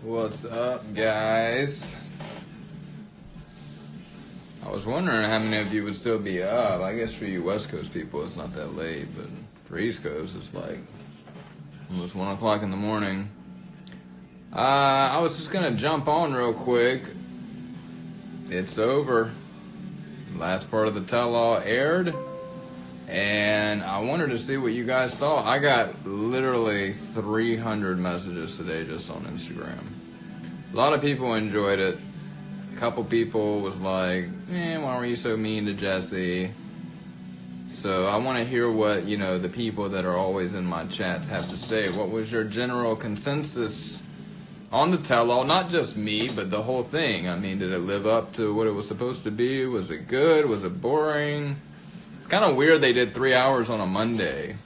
What's up, guys? I was wondering how many of you would still be up. I guess for you West Coast people, it's not that late, but for East Coast, it's like almost 1 o'clock in the morning. I was just gonna jump on real quick. It's over. Last part of the tell-all aired, and I wanted to see what you guys thought. I got literally 300 messages today just on Instagram. A lot of people enjoyed it. A couple people was like, man, why were you so mean to Jesse? So I want to hear what, the people that are always in my chats have to say. What was your general consensus on the tell-all? Not just me, but the whole thing. I mean, did it live up to what it was supposed to be? Was it good? Was it boring? It's kind of weird they did 3 hours on a Monday.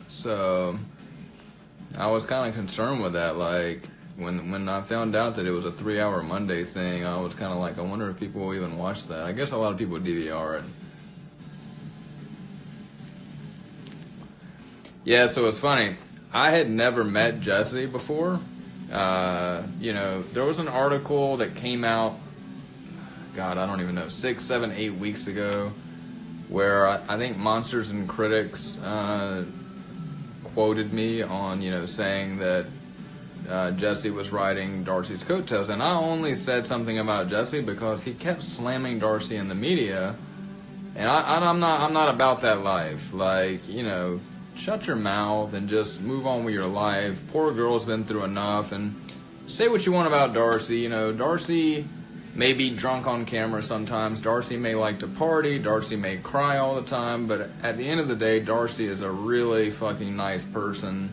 So I was kind of concerned with that. Like, when I found out that it was a 3-hour Monday thing, I was kind of like, I wonder if people will even watch that. I guess a lot of people DVR it. Yeah, so it's funny. I had never met Jesse before. There was an article that came out, God, I don't even know, 6, 7, 8 weeks ago, where I think Monsters and Critics quoted me on, saying that Jesse was riding Darcy's coattails. And I only said something about Jesse because he kept slamming Darcy in the media. And I'm not about that life. Like, shut your mouth and just move on with your life. Poor girl's been through enough. And say what you want about Darcy. Darcy may be drunk on camera sometimes. Darcy may like to party. Darcy may cry all the time. But at the end of the day, Darcy is a really fucking nice person.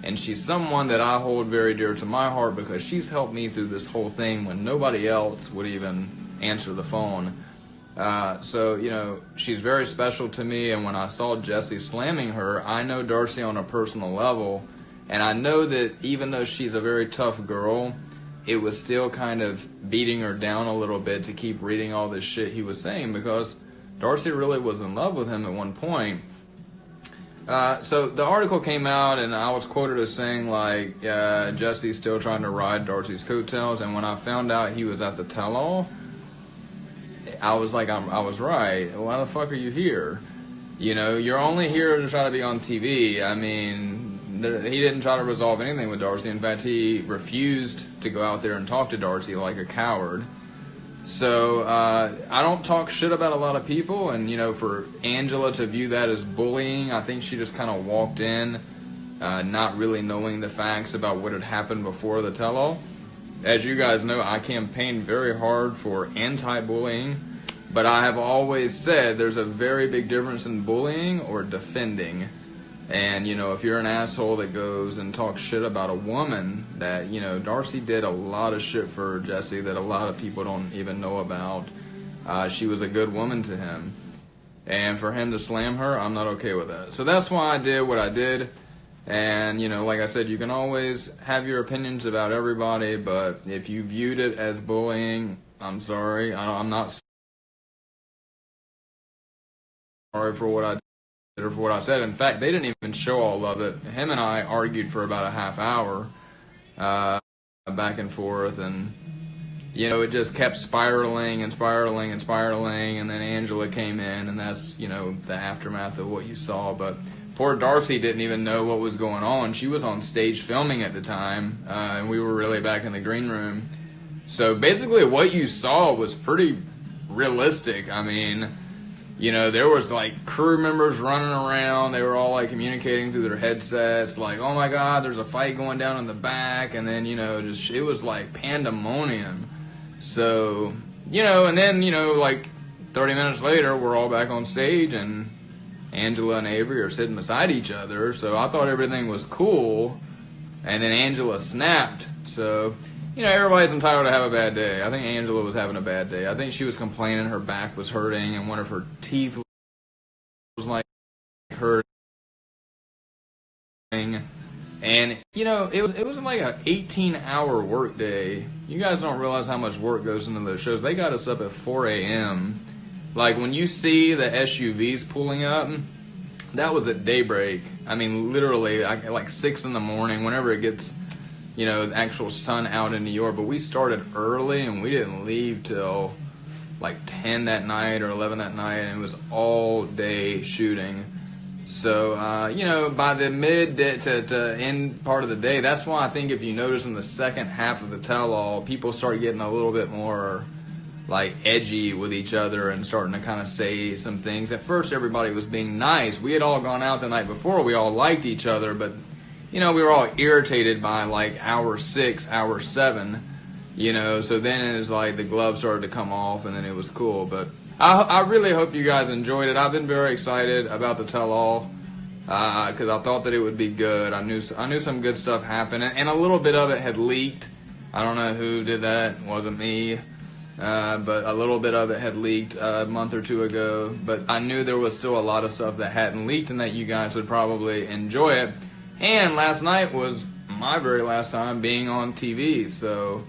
And she's someone that I hold very dear to my heart because she's helped me through this whole thing when nobody else would even answer the phone. So, she's very special to me. And when I saw Jesse slamming her, I know Darcy on a personal level. And I know that even though she's a very tough girl, it was still kind of beating her down a little bit to keep reading all this shit he was saying because Darcy really was in love with him at one point. So the article came out and I was quoted as saying like, Jesse's still trying to ride Darcy's coattails. And when I found out he was at the tell-all, I was like, I was right. Why the fuck are you here? You're only here to try to be on TV. I mean, he didn't try to resolve anything with Darcy. In fact, he refused to go out there and talk to Darcy like a coward. So I don't talk shit about a lot of people. And, for Angela to view that as bullying, I think she just kind of walked in not really knowing the facts about what had happened before the tell-all. As you guys know, I campaign very hard for anti-bullying, but I have always said there's a very big difference in bullying or defending. And, if you're an asshole that goes and talks shit about a woman that, Darcy did a lot of shit for Jesse that a lot of people don't even know about. She was a good woman to him. And for him to slam her, I'm not okay with that. So that's why I did what I did. And, like I said, you can always have your opinions about everybody, but if you viewed it as bullying, I'm sorry. I'm not sorry for what I did or for what I said. In fact, they didn't even show all of it. Him and I argued for about a half hour, back and forth, and, it just kept spiraling and spiraling and spiraling, and then Angela came in, and that's, the aftermath of what you saw, but poor Darcy didn't even know what was going on. She was on stage filming at the time, and we were really back in the green room. So basically what you saw was pretty realistic. I mean, there was like crew members running around. They were all like communicating through their headsets, like, oh my God, there's a fight going down in the back. And then, it was like pandemonium. So, and then, like 30 minutes later, we're all back on stage and Angela and Avery are sitting beside each other, so I thought everything was cool, and then Angela snapped. So, everybody's entitled to have a bad day. I think Angela was having a bad day. I think she was complaining her back was hurting, and one of her teeth was like hurting. And, it was like an 18-hour work day. You guys don't realize how much work goes into those shows. They got us up at 4 a.m., like, when you see the SUVs pulling up, that was at daybreak. I mean, literally, like 6 in the morning, whenever it gets the actual sun out in New York. But we started early, and we didn't leave till like 10 that night or 11 that night, and it was all day shooting. So, by the mid to end part of the day, that's why I think if you notice in the second half of the tell-all, people start getting a little bit more, like, edgy with each other and starting to kind of say some things. At first, everybody was being nice. We had all gone out the night before. We all liked each other, but, we were all irritated by, like, hour 6, hour 7, So then it was like the gloves started to come off, and then it was cool, but I really hope you guys enjoyed it. I've been very excited about the tell-all because I thought that it would be good. I knew some good stuff happened, and a little bit of it had leaked. I don't know who did that. It wasn't me. But a little bit of it had leaked a month or two ago. But I knew there was still a lot of stuff that hadn't leaked and that you guys would probably enjoy it. And last night was my very last time being on TV, so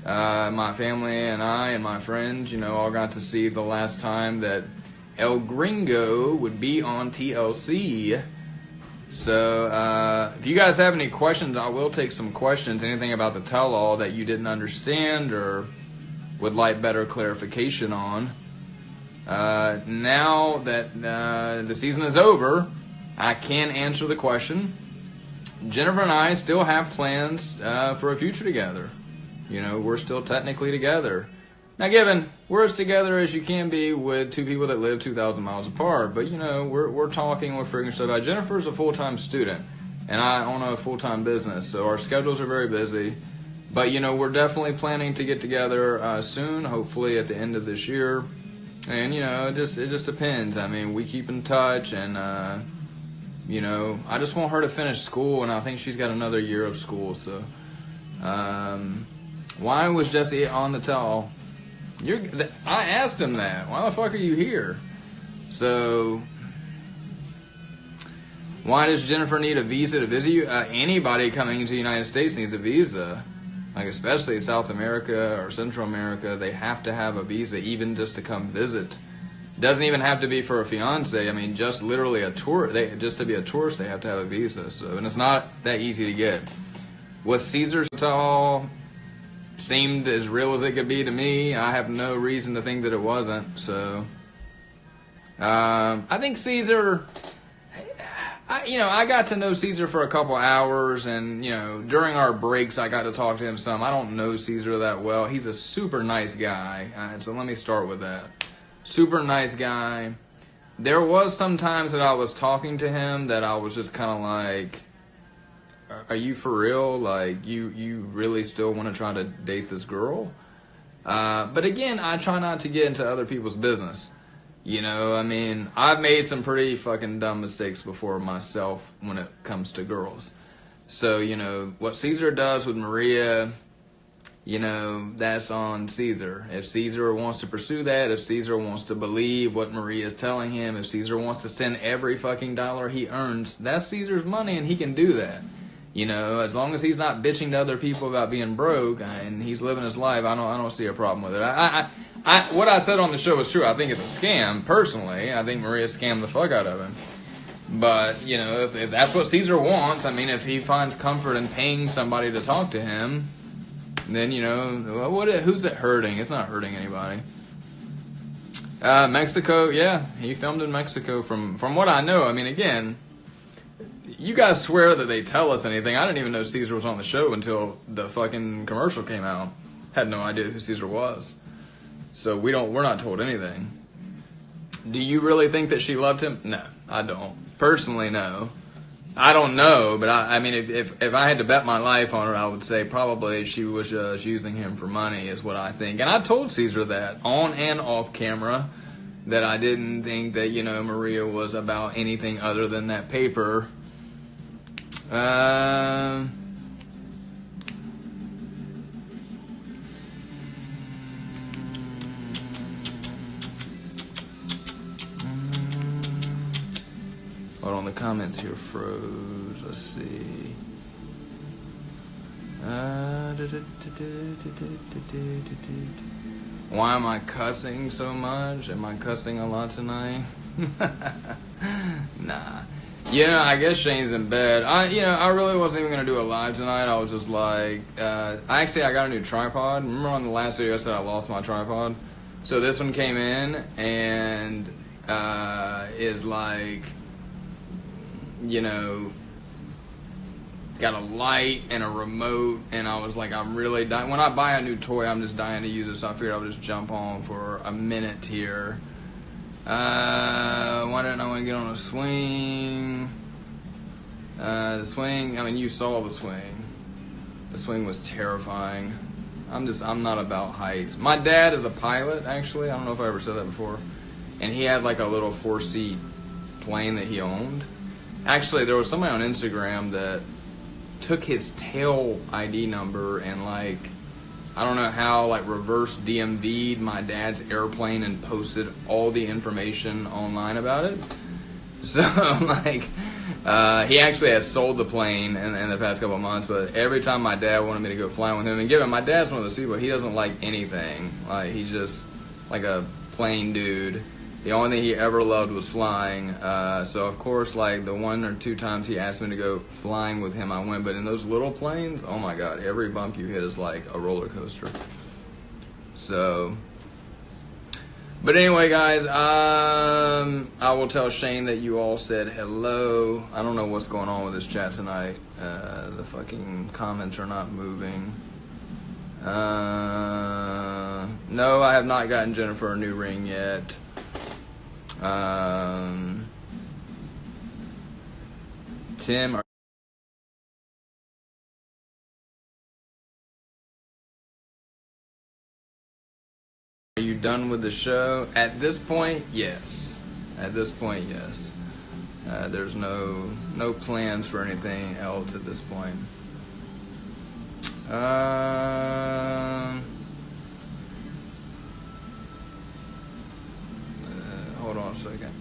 my family and I and my friends, all got to see the last time that El Gringo would be on TLC. So if you guys have any questions, I will take some questions. Anything about the tell-all that you didn't understand or would like better clarification on. Now that the season is over, I can answer the question. Jennifer and I still have plans for a future together. We're still technically together. Now, given we're as together as you can be with two people that live 2,000 miles apart, but we're talking, we're figuring stuff out. Jennifer's a full-time student, and I own a full-time business, so our schedules are very busy. But we're definitely planning to get together soon, hopefully at the end of this year. And it just depends. I mean, we keep in touch, and I just want her to finish school, and I think she's got another year of school. So, why was Jesse on the tell? I asked him that. Why the fuck are you here? So, why does Jennifer need a visa to visit you? Anybody coming into the United States needs a visa. Like, especially South America or Central America, they have to have a visa even just to come visit. Doesn't even have to be for a fiance. I mean, just literally a tour. Just to be a tourist, they have to have a visa. So, and it's not that easy to get. Was Caesar's tell seemed as real as it could be to me? I have no reason to think that it wasn't. So, I think Caesar. I got to know Caesar for a couple hours, and, during our breaks, I got to talk to him some. I don't know Caesar that well. He's a super nice guy, so let me start with that. Super nice guy. There was some times that I was talking to him that I was just kind of like, are you for real? Like, you really still want to try to date this girl? But again, I try not to get into other people's business. I've made some pretty fucking dumb mistakes before myself when it comes to girls. So, what Caesar does with Maria, that's on Caesar. If Caesar wants to pursue that, if Caesar wants to believe what Maria's telling him, if Caesar wants to send every fucking dollar he earns, that's Caesar's money and he can do that. As long as he's not bitching to other people about being broke and he's living his life, I don't see a problem with it. What I said on the show is true. I think it's a scam, personally. I think Maria scammed the fuck out of him. But, if that's what Caesar wants, if he finds comfort in paying somebody to talk to him, then, who's it hurting? It's not hurting anybody. Mexico, yeah, he filmed in Mexico from what I know. Again, you guys swear that they tell us anything. I didn't even know Caesar was on the show until the fucking commercial came out. Had no idea who Caesar was. So we're not told anything. Do you really think that she loved him? No, I don't. Personally, no. I don't know, but if I had to bet my life on her, I would say probably she was just using him for money is what I think. And I told Caesar that on and off camera that I didn't think that, Maria was about anything other than that paper. Hold on, the comments here froze. Let's see. Why am I cussing so much? Am I cussing a lot tonight? Nah. Yeah, I guess Shane's in bed. I really wasn't even gonna do a live tonight. I was just like, I got a new tripod. Remember on the last video I said I lost my tripod? So this one came in and is like, got a light and a remote, and I was like, I'm really dying. When I buy a new toy, I'm just dying to use it, so I figured I would just jump on for a minute here. Why didn't I want to get on a swing? The swing, you saw the swing. The swing was terrifying. I'm not about heights. My dad is a pilot, actually. I don't know if I ever said that before. And he had like a little 4-seat plane that he owned. Actually, there was somebody on Instagram that took his tail ID number and I don't know how, reverse DMV'd my dad's airplane and posted all the information online about it. So, he actually has sold the plane in the past couple of months, but every time my dad wanted me to go flying with him, and given my dad's one of those people, he doesn't like anything. He's just like a plain dude. The only thing he ever loved was flying. So, of course, the 1 or 2 times he asked me to go flying with him, I went. But in those little planes, oh my God, every bump you hit is like a roller coaster. So, but anyway, guys, I will tell Shane that you all said hello. I don't know what's going on with this chat tonight. The fucking comments are not moving. No, I have not gotten Jennifer a new ring yet. Tim, are you done with the show? At this point, yes. At this point, yes. There's no plans for anything else at this point. Hold on a second.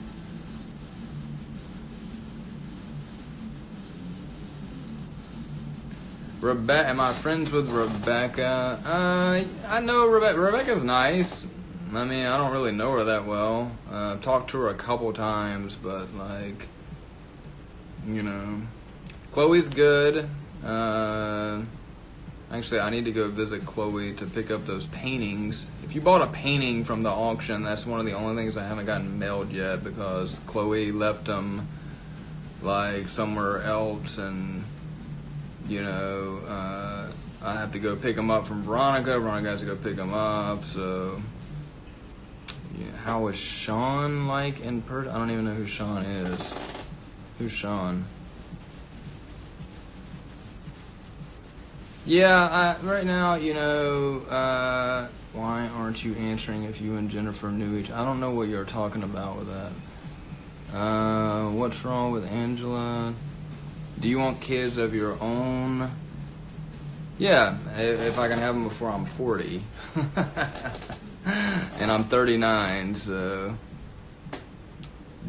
Rebecca, am I friends with Rebecca? I know Rebecca. Rebecca's nice. I don't really know her that well. I've talked to her a couple times, but Chloe's good. Actually, I need to go visit Chloe to pick up those paintings. If you bought a painting from the auction, that's one of the only things I haven't gotten mailed yet because Chloe left them somewhere else, and I have to go pick them up from Veronica. Veronica has to go pick them up. So, how is Sean in person? I don't even know who Sean is. Who's Sean? Yeah, right now, why aren't you answering if you and Jennifer knew each? I don't know what you're talking about with that. What's wrong with Angela? Do you want kids of your own? Yeah, if I can have them before I'm 40. And I'm 39, so...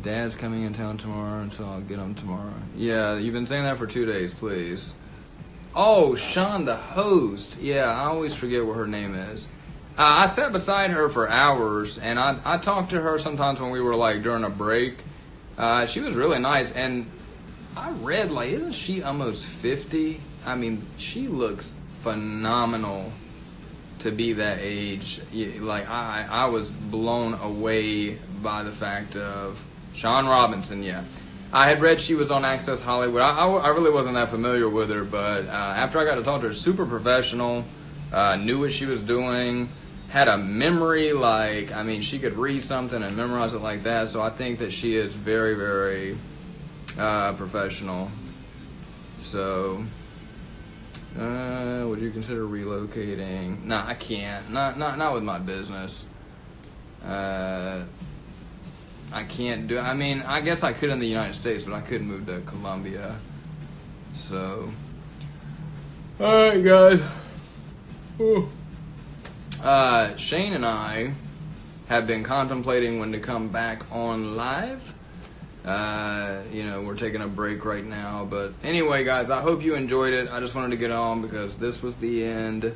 Dad's coming in town tomorrow, so I'll get him tomorrow. Yeah, you've been saying that for 2 days, please. Oh, Sean, the host. Yeah, I always forget what her name is. I sat beside her for hours, and I talked to her sometimes when we were during a break. She was really nice, and I read isn't she almost 50? She looks phenomenal to be that age. I was blown away by the fact of Sean Robinson. Yeah. I had read she was on Access Hollywood. I really wasn't that familiar with her, but after I got to talk to her, super professional, knew what she was doing, had a memory she could read something and memorize it like that. So I think that she is very, very professional. So, would you consider relocating? Nah, I can't. Not with my business. I can't do it. I guess I could in the United States, but I couldn't move to Colombia. So, alright, guys. Shane and I have been contemplating when to come back on live. We're taking a break right now. But anyway, guys, I hope you enjoyed it. I just wanted to get on because this was the end.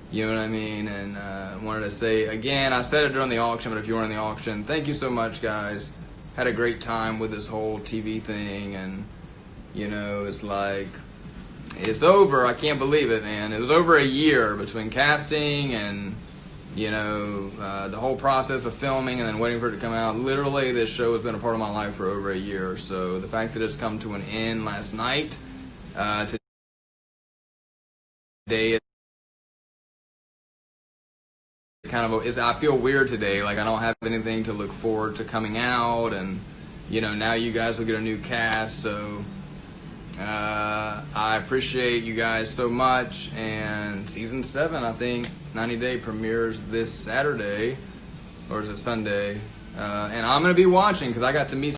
You know what I mean? And wanted to say, again, I said it during the auction, but if you were in the auction, thank you so much, guys. had a great time with this whole TV thing, and it's like it's over. I can't believe it, man. It was over a year between casting and the whole process of filming and then waiting for it to come out. Literally, this show has been a part of my life for over a year. So the fact that it's come to an end last night, today I feel weird today. Like I don't have anything to look forward to coming out, and now you guys will get a new cast. So I appreciate you guys so much. And season 7, I think 90 Day premieres this Saturday, or is it Sunday? And I'm gonna be watching because I got to meet